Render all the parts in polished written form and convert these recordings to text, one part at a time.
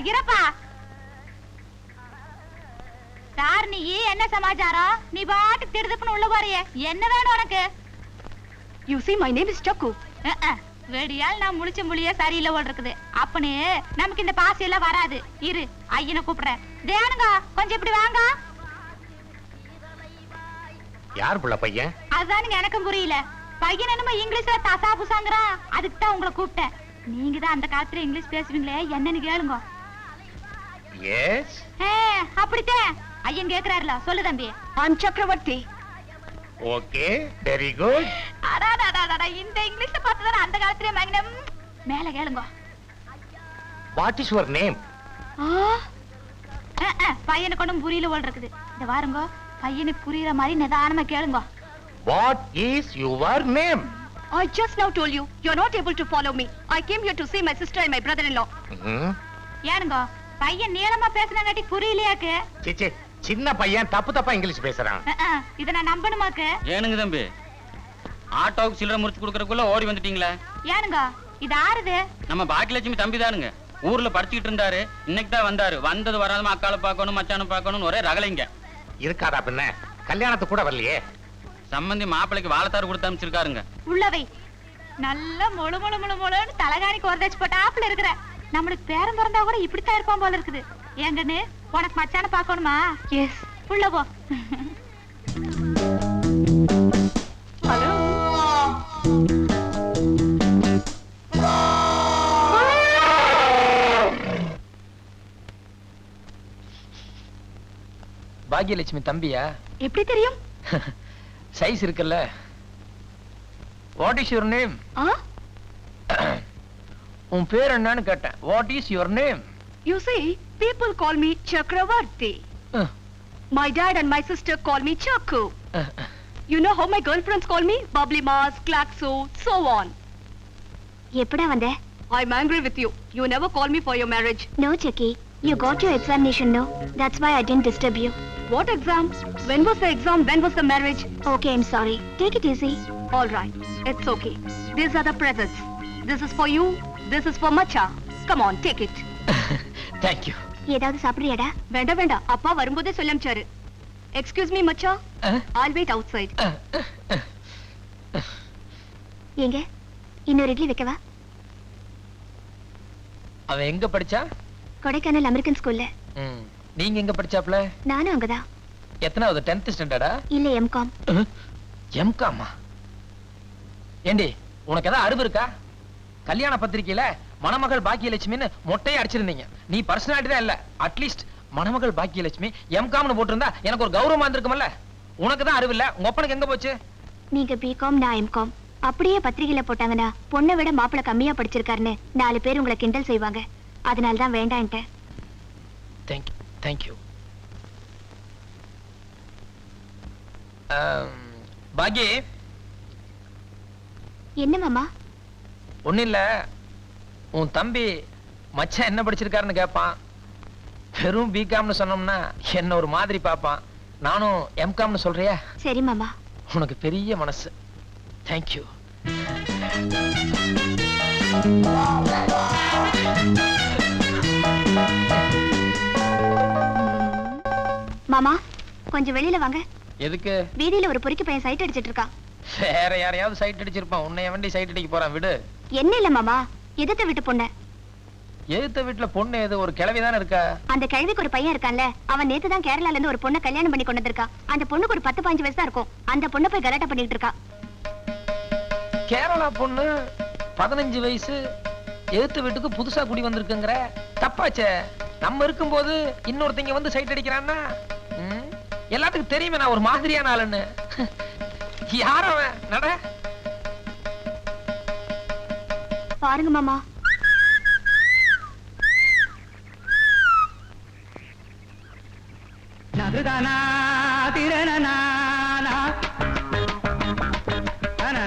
இருப்பா சார். நீ என்ன சமாச்சாரம்? நீ பாட்டு திடுதுப்புன்னு உள்ள போறியே, என்ன வேணும் உனக்கு? You see, my name is Chakku. வெடியால் நான் முழிச்ச முழிய சரியில்லை ஓட இருக்குது. அப்பனே நமக்கு இந்த பாசி எல்லாம் வராது. இரு, ஐயனை கூப்பிடுறேன். தேனுங்க, கொஞ்சம் இப்படி வாங்க. யார் புள்ள பையன்? அதுதானுங்க எனக்கும் புரியல. பையன் என்னமோ இங்கிலீஷ்ல தசா புசாங்கிறான். அதுக்கு தான் உங்களை கூப்பிட்டேன். நீங்க தான் அந்த காலத்துல இங்கிலீஷ் பேசுவீங்களே, என்னன்னு கேளுங்க. எஸ். அப்படித்தான் ஐயன் கேக்குறாருல, சொல்லு தம்பி. I'm Chakravarti. Okay, very good. இந்த இங்கிலீஷ் பார்த்துதான் அந்த காலத்திலே மகனம். மேல கேளுங்க. What is your name? பையனுக்கு ஒன்றும் புரியல ஓல் இருக்குது. இந்த வாருங்க, பையனுக்கு புரியுற மாதிரி நிதானமா கேளுங்க. What is your name? I just now told you. You're not able to follow me. I came here to see my sister and my brother-in-law. ஏனுங்க, பையன் நீளமா பேசுனங்காட்டி புரியலையாக்கு? சிச்சி, சின்ன பையன் தப்பு தப்பா இங்கிலீஷ் பேசுறான். இத நான் நம்பணுமாக்கு? ஏனுங்க தம்பி, ஆட்டோவுக்கு சில்லறை முறிச்சு கொடுக்கறதுக்குள்ள ஓடி வந்துட்டீங்களா? ஏனுங்க, இது ஆறுது? நம்ம பாக்கியலட்சுமி தம்பி தானுங்க. ஊர்ல படிச்சுக்கிட்டு இருந்தாரு, இன்னைக்கு தான் வந்தாரு. வந்தது வராதமா அக்காளை பார்க்கணும், மச்சானை பார்க்கணும், ஒரே ரகலைங்க. இருக்காதா பின்ன? கல்யாணத்துக்கு கூட வரலையே. சம்பந்தி மாப்பிளைக்கு வாழைத்தாறு கொடுத்து அனுப்பிச்சிருக்காருங்க. உள்ளவை நல்ல முழு முழு முழு முழுன்னு தலகாணிக்கு ஒரு தச்சு போட்டாப்புல இருக்கிற. நம்மளுக்கு பேரம் பிறந்தா கூட இப்படித்தான் இருப்பான் போல இருக்குது. ஏங்கன்னு, உனக்கு மச்சான பாக்கணுமா? Yes. உள்ள போ. Hello. பாக்கியலட்சுமி தம்பியா? எப்படி தெரியும்? சைஸ் இருக்குல்ல. What is your name? உன் பேர் என்னன்னு கேட்டேன். What is your name? You see, people call me Chakravarti. My dad and my sister call me Chakku. You know how my girlfriends call me? Bubbly Mars, Klaxo, so on. எப்படா வந்த? I'm angry with you. You never call me for your marriage. No, Chucky. You got your examination, no? That's why I didn't disturb you. What exam? When was the exam? When was the marriage? Okay, I'm sorry. Take it easy. All right. It's okay. These are the presents. This is for you. This is for Macha. Come on, take it. Thank you. ஏதாவது சாப்பிடுறியாடா? வேண்டாம் வேண்டாம், அப்பா வரும்போதே சொல்ல அனுப்பிச்சாரு. Excuse me, Macha. I'll wait outside. எங்க இன்னொரு இட்லி வைக்கவா? அவன் எங்க படிச்சா? கொடைக்கானல் அமெரிக்கன் ஸ்கூல்ல. நீங்க எங்க படிச்சாப்ல? நானும் அங்கதான். எத்தனாவது? 10th ஸ்டாண்டர்டா? இல்ல, M.Com. M.Com? ஏண்டி, உனக்கு ஏதாவது அறிவு இருக்கா? கல்யாண பத்திரிக்கையில மணமகள் பாக்கியலட்சுமின்னு மொட்டையை அடிச்சிருந்தீங்க. நீ பர்சனாலிட்டி தான் இல்ல. அட்லீஸ்ட் மணமகள் பாக்கியலட்சுமி M.Com போட்டிருந்தா எனக்கு ஒரு கௌரவமா இருந்திருக்கும்ல. உனக்கு தான் அறிவு இல்ல. உங்க அப்பனுக்கு எங்க போச்சு? நீங்க B.Com, நான் M.Com. அப்படியே பத்திரிகையில போட்டாங்கன்னா பொண்ணை விட மாப்பிள்ள கம்மியா படிச்சிருக்காருன்னு 4 பேர் உங்களை கிண்டல் செய்வாங்க. அதனால தான் வேண்டான்ட்டேன். Thank you. பாக்கி என்ன மாமா? ஒண்ணு இல்ல, உன் தம்பி மச்சான் என்ன படிச்சிருக்காருன்னு கேட்பான். வெறும் B.Com சொன்னோம்னா என்ன ஒரு மாதிரி பாப்பான். நானும் M.Com சொல்றியா? சரி மாமா. உனக்கு பெரிய மனசு. தேங்க்யூ. மாமா, கொஞ்சம் வெளியில வாங்க. எதுக்கு? வீதியில ஒரு பொறுக்கி பையன் சைட் அடிச்சிட்டு இருக்கான். வேற யாரையாவது சைட் அடிச்சிருப்பான். உன்னை வண்டி சைட் அடிக்க போறான், விடு. என்ன இல்ல மாமா, எதிர்த்த வீட்டு பொண்ணு. எதிர்த்த வீட்டுல பொண்ணு எது? ஒரு கிழவிதானே இருக்கா? அந்த கிழவிக்கு ஒரு பையன் இருக்கான்ல, அவன் நேத்து தான் கேரளால இருந்து ஒரு பொண்ணை கல்யாணம் பண்ணி கொண்டு வந்திருக்கான். அந்த பொண்ணுக்கு ஒரு 10-15 வயசு தான் இருக்கும். அந்த பொண்ணை போய் கலாட்டா பண்ணிட்டு இருக்கா. கேரளா பொண்ணு 15 வயசு எதிர்த்த வீட்டுக்கு புதுசா குடி வந்திருக்குங்கிற? தப்பாச்சே. நம்ம இருக்கும்போது இன்னொருத்தங்க வந்து சைட் அடிக்கிறான்னா எல்லாத்துக்கும் தெரியுமே நான் ஒரு மாதிரியான ஆளுன்னு. யார் அவன்? நட பாருங்க மாமா. நதுதானா திரணனா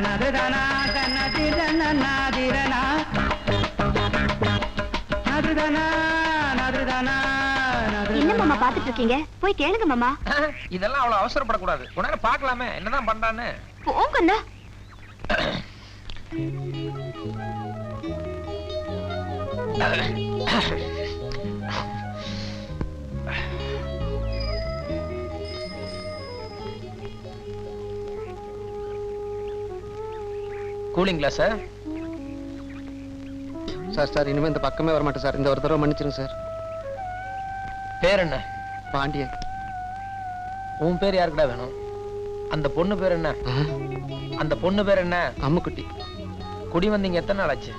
நதுதானா கண்ண திரணனா திரணா நதுதானா நதுதானா. என்ன மாமா பாத்துட்டு இருக்கீங்க? போய் கேளுங்க மாமா. இதெல்லாம் அவ்வளவு அவசரப்படக்கூடாது. உடனே பாக்கலாமே என்னதான் பண்றான்னு. போங்கண்ணா. கூலிங் கிளாஸா? சார் இனிமே இந்த பக்கமே வர மாட்டேன் சார். இந்த ஒரு தடவை மன்னிச்சிருங்க சார். பேர் என்ன? பாண்டியன். உன் பேர் யாருக்குடா வேணும்? அந்த பொண்ணு பேர் என்ன? அந்த பொண்ணு பேர் என்ன? அம்முக்குட்டி. குடி வந்தீங்க எத்தனை நாள் ஆச்சு?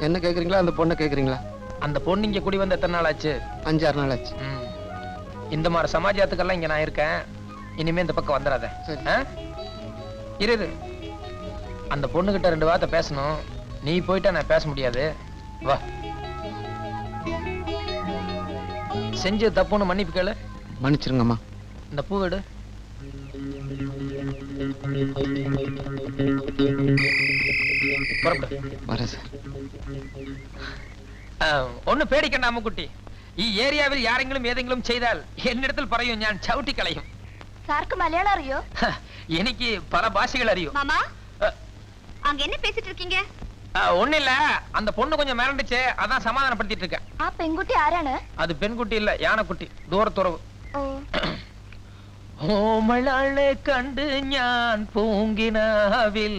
என்ன கேக்குறீங்களா அந்த பொண்ணை கேக்குறீங்களா? அந்த பொண்ணு இங்க குடி வந்து எத்தனை நாள் ஆச்சு? 5-6 நாள் ஆச்சு. இந்த மாதிரி சமாஜத்துக்கெல்லாம் இங்க நான் இருக்கேன். இனிமே இந்த பக்கம் வந்துடாத. சரி. இரு. அந்த பொண்ணுகிட்ட 2 வார்த்தை பேசணும். நீ போயிட்டா நான் பேச முடியாது. வா. செஞ்ச தப்புன்னு மன்னிப்பு கேளு. மன்னிச்சிருங்கம்மா. இந்த பூ எடு. புறப்படு. வரேன் சார். ஒண்ணு பேடிக்கண்ட அம்முக்குட்டி. ഏരിയാവിൽ யாரெങ്കിലും ഏതെങ്കിലും ചെയ്താൽ എന്നിടത്തിൽ പറയും ഞാൻ ചവിട്ടി കളയും. சாருக்கு மலையாளம் அறியோ? എനിക്ക് പല ഭാഷകൾ അറിയൂ. மாமா அங்க என்ன பேசிட்டு இருக்கீங்க? ஒண்ணு இல்ல, அந்த பொண்ணு கொஞ்சம் மிரண்டுச்சு, அதான் சமாதானப்படுத்திட்டு இருக்கேன். ஆ பெண்குட்டி யாராണ്? அது பெண்குட்டி இல்ல, யானைக்குட்டி. தூரத்துறவு. ஓ. ഓമളാളെ കണ്ട് ഞാൻ പൂങ്കിനാവിൽ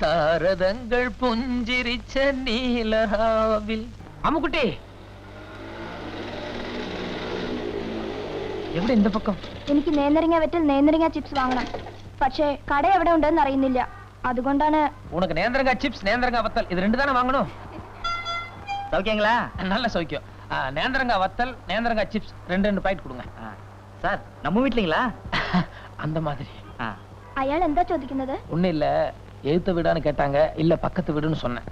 താരതങ്ങൾ പുഞ്ചിരിച്ച നീലരാവിൽ. അമ്മുക്കുട്ടി എവിടെ? இந்த பக்கம். എനിക്ക് നേന്ത്രങ്ങ വെറ്റിൽ നേന്ത്രങ്ങ ചിപ്സ് വാങ്ങണം. പക്ഷേ കട എവിടെ ഉണ്ടെന്ന് അറിയുന്നില്ല. അതുകൊണ്ടാണ്. உனக்கு நேந்திரங்கா சிப்ஸ், நேந்திரங்கா வத்தல் இது 2 தானே வாங்கணும். சௌக்கியங்களா? நல்ல சௌக்கியம். நேந்திரங்கா வத்தல், நேந்திரங்கா சிப்ஸ் 2 பாக்கெட் கொடுங்க. சார் நம்ம வீட்லீங்களா? அந்த மாதிரி. അയാൾ എന്താ ചോദിക്കുന്നത്? ஒண்ணு இல்ல, எழுத்து வீடான்னு கேட்டாங்க. இல்ல பக்கத்து வீடுன்னு சொன்னேன்.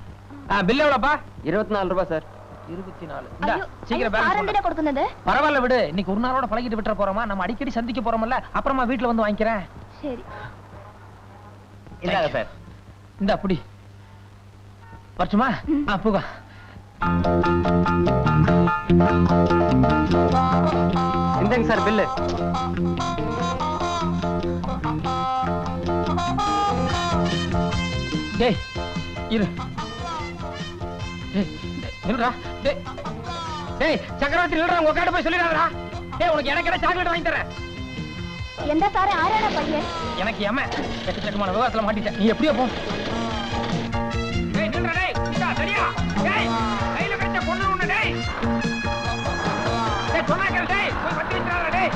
பில் எவ்வளவுப்பா? 24 ரூபாய் சார். 24. അയ്യോ, சீக்கிரம் സാർ பேலன்ஸ் എന്തിനാ കൊടുക്കുന്നത്? பரவாயில்ல விடு. இன்னைக்கு ஒரு நாளோட பழகிட்டு விட்டுற போறோமா? நம்ம அடிக்கடி சந்திக்க போறோம்ல, அப்புறமா வீட்டுல வந்து வாங்கிக்கிறேன். ശരി. இந்தாங்க சார். இந்த அப்படி வரட்டுமா? போக. இந்தாங்க சார் பில்லு. டேய் இரு. டேய் நில்றா. டேய் சக்கரவர்த்தி நில்றா. உங்க அக்காட்ட போய் சொல்லிடாதடா. டேய் உனக்கு எனக்கு என்ன சாக்லேட் வாங்கி தரேன். എന്താ സാറേ ആരാണ് പയ്യൻ? எனக்கு ஏம எக்கச்சக்கமான விவாதத்துல மாட்டிட்டேன். நீ எப்படியோ போ. டேய் நில்றா. டேய் இந்தா சரியா? டேய் கையில கட்ட பொண்ணு உன்ன. டேய் டேய் சொன்னா கேளு. டேய் போய் வண்டி விட்டுறாதடா. டேய்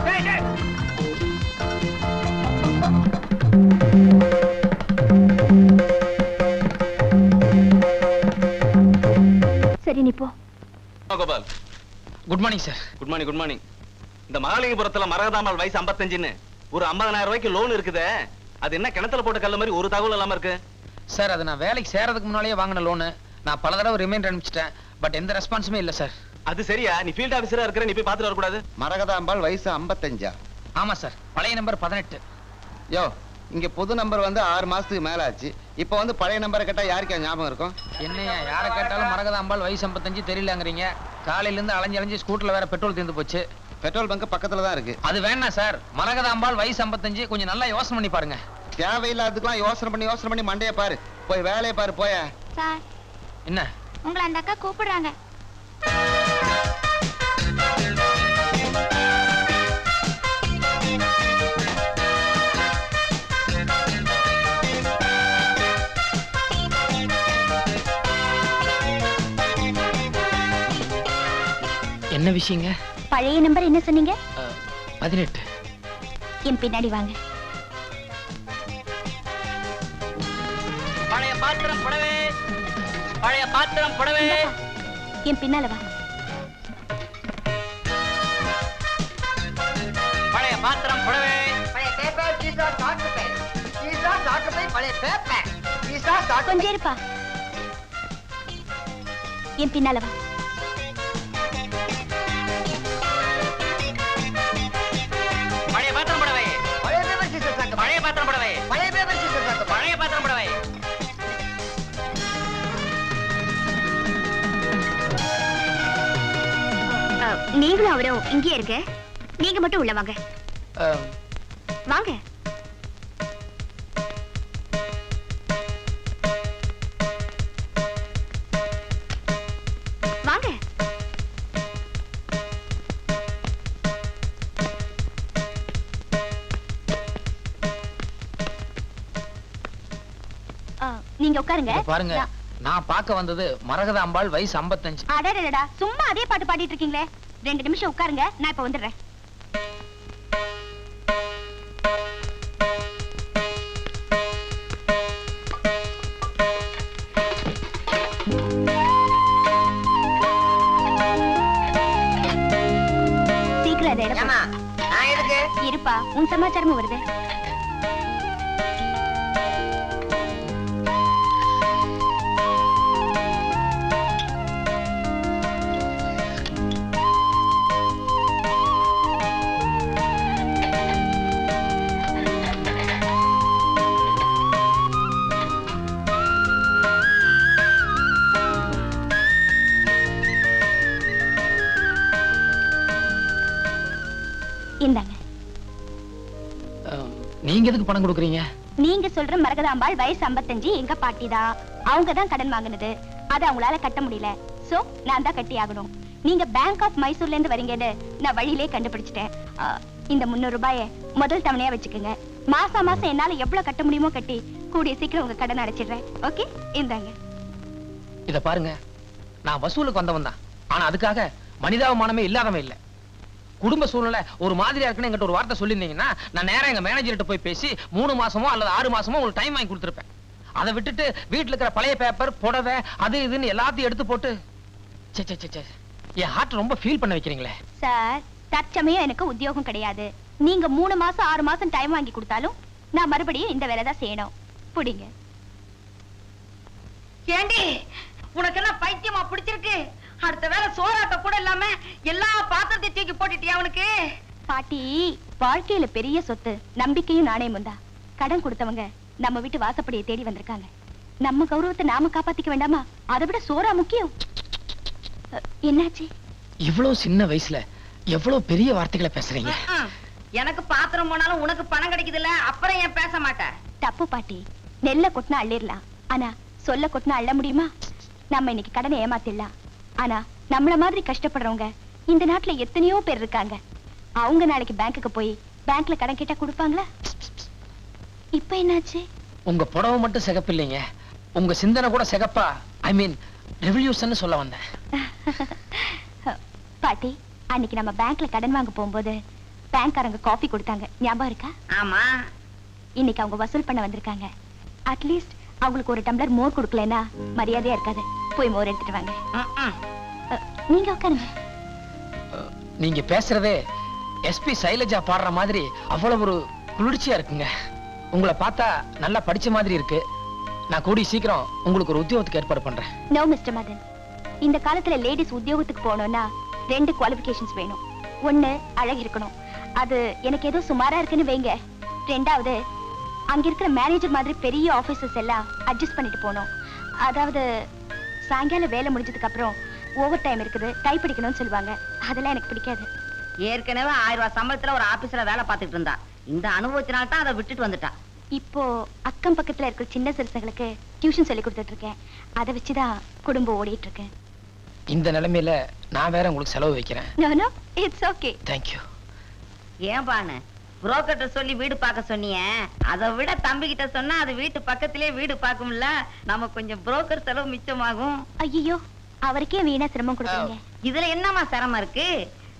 டேய் டேய் சரி நீ போ. Gopal, good morning sir. Good morning. Good morning. இந்த மகாலிங்கபுரத்துல மரகதாம்பாள் வயசு 55ன்னு ஒரு 50,000 ரூபாய்க்கு லோன் இருக்குதே, அது என்ன கிணத்துல போட்ட கல்ல மாதிரி ஒரு தகவல் இல்லாம இருக்கு? சார் அது நான் வேலைக்கு சேரதுக்கு முன்னாலேயே வாங்கின லோனு. நான் பல தடவை ரிமைண்டர் அனுப்பிச்சிட்டேன். பட் எந்த ரெஸ்பான்ஸுமே இல்ல சார். அது சரியா? நீ ஃபீல்ட் ஆபீசரா இருக்கிற, நீ போய் பாத்துட்டு வரக்கூடாது? மரகதாம்பாள் வயசு 55. ஆமா சார், பழைய நம்பர் 18. யோ, இங்க புது நம்பர் வந்து 6 மாசத்துக்கு மேல ஆச்சு. இப்ப வந்து பழைய நம்பரை கேட்டா யாருக்கு ஞாபகம் இருக்கும்? என்னையா யாரை கேட்டாலும் மரகதாம்பாள் வயசு 55 தெரியலங்கிறீங்க. காலையில இருந்து அலைஞ்சு ஸ்கூட்டர்ல வேற பெட்ரோல் தீர்ந்து போச்சு. பெட்ரோல் பங்க் பக்கத்துல தான் இருக்கு. அது வேணா சார். மரகதாம்பாள் வயசு 55. கொஞ்சம் நல்லா யோசனை பண்ணி பாருங்க. தேவையில்லாததுக்கெல்லாம் யோசனை பண்ணி மண்டைய பாரு. போய் வேலையை பாரு. போய சார் என்ன? உங்களை அந்த அக்கா கூப்பிடுறாங்க. என்ன விஷயங்க? பழைய நம்பர் என்ன சொன்னீங்க? 18. என் பின்னாடி வாங்க. பழைய பாத்திரம் புடவே, பழைய பாத்திரம் புடவே. என் பின்னால வா. பழைய பாத்திரம் புடவே. கொஞ்சம் இருப்பா. என் பின்னால வா. பழைய பாத்திரம் புடவை, பழைய பாத்திரம் புடவை, பழைய பாத்திரம் புடவை. நீங்களும் அவரும் இங்கே இருக்க. நீங்க மட்டும் உள்ள வாங்க. வாங்க. வாங்க. நீங்க உட்காருங்க. இத பாருங்க, நான் பார்க்க வந்தது மரகத அம்பாள், வயசு 55. அடடடடா, சும்மா அதே பாட்டு பாடிட்டு இருக்கீங்களே. 2 நிமிஷம் உட்காருங்க, நான் இப்ப வந்துடுறேன். சீக்கிரம் அதை எடை போடு. இருப்பா, உன் சமாச்சாரமும் வருது. இந்தாங்க. நீங்க எதுக்கு பணம் கொடுக்குறீங்க? நீங்க சொல்ற மரகதாம்பாள் வயசு 55 எங்க பாட்டி தான். அவங்க தான் கடன் வாங்குனது. அது அவங்களால கட்ட முடியல. சோ நான் தான் கட்டி ஆகணும். நீங்க பேங்க் ஆஃப் மைசூர்ல இருந்து வரீங்கன்னு நான் வழியிலே கண்டுபிடிச்சிட்டேன். இந்த 300 ரூபாயை முதல் தவணையா வச்சுக்கோங்க. மாசம் மாசம் என்னால எவ்வளவு கட்ட முடியுமோ கட்டி கூடிய சீக்கிரம் உங்க கடன் அடைச்சிடுறேன். ஓகே, இந்தாங்க. இத பாருங்க, நான் வசூலுக்கு வந்தவன் தான். ஆனா அதுக்காக மனிதாபிமானமே இல்லாதவன் இல்ல. குடும்ப சூழ்நிலை ஒரு மாதிரியா இருக்குன்னு என்கிட்ட ஒரு வார்த்தை சொல்லியிருந்தீங்கன்னா நான் நேரா எங்க மேனேஜர்கிட்ட போய் பேசி 3 மாசமோ அல்லது 6 மாசமோ உங்களுக்கு டைம் வாங்கி கொடுத்துருப்பேன். அதை விட்டுட்டு வீட்டுல இருக்கிற பழைய பேப்பர், புடவை, அது இதுன்னு எல்லாத்தையும் எடுத்து போட்டு என் ஹார்ட் ரொம்ப ஃபீல் பண்ண வைக்கிறீங்களே. சார், தற்சமயம் எனக்கு உத்தியோகம் கிடையாது. நீங்க 3 மாசம் 6 மாசம் டைம் வாங்கி கொடுத்தாலும் நான் மறுபடியும் இந்த வேலை தான் செய்யணும். புடிங்க. ஏண்டி, உனக்கு என்ன பைத்தியமா பிடிச்சிருக்கு? அடுத்த வேலை சோறாட்ட கூட இல்லாம எல்லா பாத்திரத்தையும் தூக்கி போட்டுட்டியா அவனுக்கு? பாட்டி, வாழ்க்கையில பெரிய சொத்து நம்பிக்கையும் நாணயமும் தான். கடன் கொடுத்தவங்க நம்ம வீட்டு வாசப்படியை தேடி வந்திருக்காங்க. நம்ம கௌரவத்தை நாம காப்பாத்திக்க வேண்டாமா? அதை விட சோறா முக்கியம். என்னாச்சு? இவ்வளவு சின்ன வயசுல எவ்வளவு பெரிய வார்த்தைகளை பேசுறீங்க. எனக்கு பாத்திரம் போனாலும் உனக்கு பணம் கிடைக்குதுல்ல, அப்புறம் ஏன் பேச மாட்டேன்? தப்பு பாட்டி. நெல்ல கொட்டினா அள்ளிடலாம், ஆனா சொல்ல கொட்டினா அள்ள முடியுமா? நம்ம இன்னைக்கு கடனை ஏமாத்திடலாம், ஆனா நம்மள மாதிரி கஷ்டப்படுறவங்க இந்த நாட்டுல எத்தனையோ பேர் இருக்காங்க. அவங்க நாளைக்கு பேங்க்குக்கு போய் பேங்க்ல கடன் கேட்டா கொடுப்பாங்களா? இப்ப என்னாச்சு? உங்க புடவை மட்டும் சிகப்பு இல்லைங்க, உங்க சிந்தனை கூட சிகப்பா, ஐ மீன் ரெவல்யூஷன் சொல்ல வந்தேன். பாட்டி, அன்னைக்கு நம்ம பேங்க்ல கடன் வாங்க போகும்போது பேங்க்காரங்க காஃபி கொடுத்தாங்க, ஞாபகம் இருக்கா? ஆமா. இன்னைக்கு அவங்க வசூல் பண்ண வந்திருக்காங்க. அட்லீஸ்ட் அவங்களுக்கு ஒரு டம்ளர் மோர் கொடுக்கலன்னா மரியாதையா இருக்காது. போய் மோர் எடுத்துட்டு வாங்க. நீங்க உட்காருங்க. நீங்க பேசுறதே எஸ்பி சைலஜா பாடுற மாதிரி அவ்வளவு ஒரு குளிர்ச்சியா இருக்குங்க. உங்களை பார்த்தா நல்லா படிச்ச மாதிரி இருக்கு. நான் கூடி சீக்கிரம் உங்களுக்கு ஒரு உத்தியோகத்துக்கு ஏற்பாடு பண்றேன். நோ மிஸ்டர் மதன், இந்த காலத்துல லேடிஸ் உத்தியோகத்துக்கு போகணும்னா 2 குவாலிஃபிகேஷன்ஸ் வேணும். 1, அழகு இருக்கணும். அது எனக்கு ஏதோ சுமாரா இருக்குன்னு வைங்க. 2வது, அங்க இருக்கிற மேனேஜர் மாதிரி பெரிய ஆபீசர்ஸ் எல்லாம் அட்ஜஸ்ட் பண்ணிட்டு போகணும். அதாவது சாயங்காலம் வேலை முடிஞ்சதுக்கு அப்புறம் ஓவர் டைம் இருக்குது, டைப் அடிக்கணும்னு சொல்லுவாங்க. அதெல்லாம் எனக்கு பிடிக்காது. ஏற்கனவே 1000 ரூபாய் சம்பளத்துல ஒரு ஆபீஸ்ல வேலை பார்த்துட்டு இருந்தா. இந்த அனுபவத்தினால தான் அதை விட்டுட்டு வந்துட்டா. இப்போ அக்கம் பக்கத்துல இருக்கிற சின்ன சிறுசங்களுக்கு டியூஷன் சொல்லி கொடுத்துட்டு இருக்கேன். அதை வச்சுதான் குடும்பம் ஓடிட்டு இருக்கேன். இந்த நிலைமையில நான் வேற உங்களுக்கு செலவு வைக்கிறேன். No no, it's okay. Thank you. ஏன் பானு, புரோக்கர்ட்ட சொல்லி வீடு பார்க்க சொன்னியே, அதை விட தம்பி கிட்ட சொன்னா அது வீட்டு பக்கத்திலே வீடு பார்க்கும்ல, நம்ம கொஞ்சம் புரோக்கர் செலவு மிச்சமாகும். ஐயோ, அவருக்கே வீணா சிரமம் கொடுக்குறீங்க. இதுல என்னமா சிரமம் இருக்கு?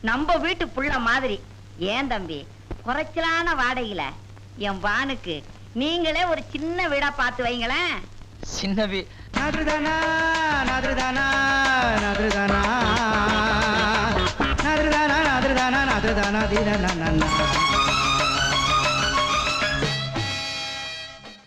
நம்ம வீட்டு புள்ள மாதிரி. ஏன் தம்பி, குறைச்சலான வாடகையில என் பானுக்கு நீங்களே ஒரு சின்ன வீடா பார்த்து வைங்களேன். சின்ன நாதுதானா நாதுதானா நாதுதானா நாதுதானா நாதுதானா நாதுதானா தீரனா